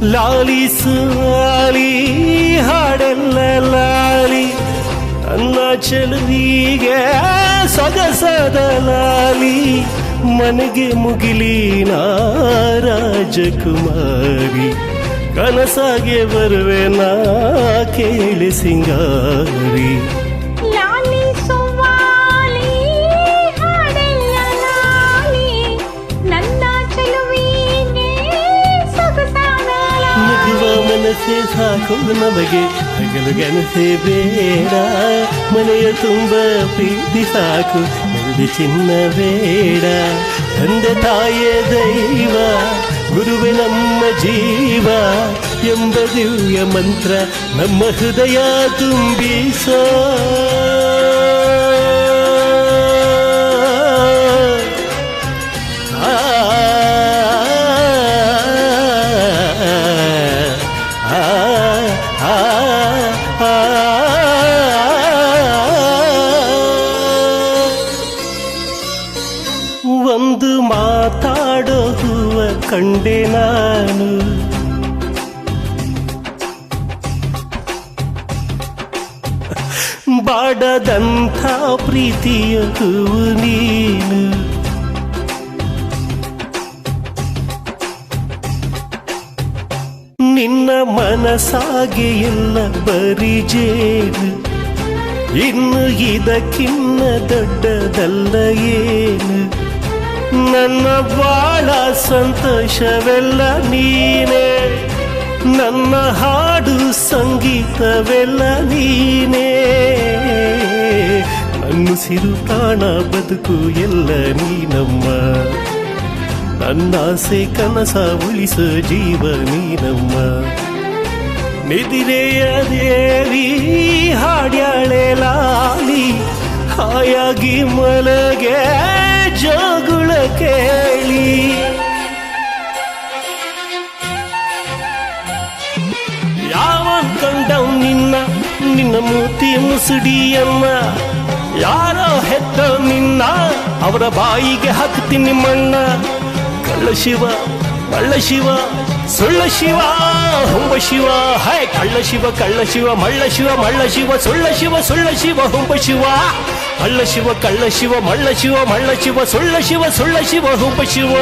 ಲಾಲಿ ಸಾಲಿ ಹಾಡೆಲ್ಲ ಲಾಲಿ ನನ್ನ ಚೆಲುವಿಗೆ ಸೊಗಸದ ಲಾಲಿ ಮನೆಗೆ ಮುಗಿಲಿನ ರಾಜಕುಮಾರಿ ಕನಸಾಗೆ ಬರುವೆ ನಾ ಕೇಳಿ ಸಿಂಗಾರಿ ಮನಸ್ಸೇ ಸಾಕು ನಮಗೆ ಹಗಲು ಗೆನಸೆ ಬೇಡ ಮನೆಯ ತುಂಬ ಪ್ರೀತಿ ಸಾಕು ಮರುದಿ ಚಿನ್ನ ಬೇಡ ತಂದೆ ತಾಯಿಯ ದೈವ ಗುರುವೆ ನಮ್ಮ ಜೀವ ಎಂಬ ದಿವ್ಯ ಮಂತ್ರ ನಮ್ಮ ಹೃದಯ ತುಂಬಿಸೋ ಒಂದು ಮಾತಾಡೋ ಹೂವ ಕಂಡೆ ನಾನು ಬಾಡದಂಥ ಪ್ರೀತಿಯ ಹೂವು ನೀನು ನಿನ್ನ ಮನಸಾಗೆ ಎಲ್ಲ ಬರಿ ಜೇನು ಇನ್ನು ಇದಕ್ಕಿನ್ನ ದೊಡ್ಡದಲ್ಲ ಏನು ನನ್ನ ಬಾಳ ಸಂತೋಷವೆಲ್ಲ ನೀನೇ ನನ್ನ ಹಾಡು ಸಂಗೀತವೆಲ್ಲ ನೀನೇ ನನ್ನುಸಿರು ಪ್ರಾಣ ಬದುಕು ಎಲ್ಲ ನೀನಮ್ಮ ನನ್ನಾಸೆ ಕನಸ ಉಳಿಸೋ ಜೀವ ನೀನಮ್ಮ ನಿದಿರೆಯ ದೇವಿ ಹಾಡ್ಯಾಳೆ ಲಾಲಿ ಹಾಯಾಗಿ ಮಲಗೆ ಜೋಗುಳ ಕೇಳಿ ಯಾವ ಕಂಡವ್ ನಿನ್ನ ಮೂತಿ ಮುಸುಡಿಯನ್ನ ಯಾರೋ ಹೆತ್ತ ನಿನ್ನ ಅವರ ಬಾಯಿಗೆ ಹಾಕ್ತೀನಿ ಮಣ್ಣ ಕಳ್ಳ ಶಿವ ಮಳ್ಳ ಶಿವ ಸುಳ್ಳ ಶಿವ ಹುಂಬ ಶಿವ ಹೈ ಕಳ್ಳ ಶಿವ ಮಳ್ಳ ಶಿವ ಸುಳ್ಳ ಶಿವ ಹುಂಬ ಶಿವ ಕಳ್ಳ ಶಿವ ಮಳ್ಳ ಶಿವ ಸುಳ್ಳ ಶಿವ ಹುಂಬ ಶಿವ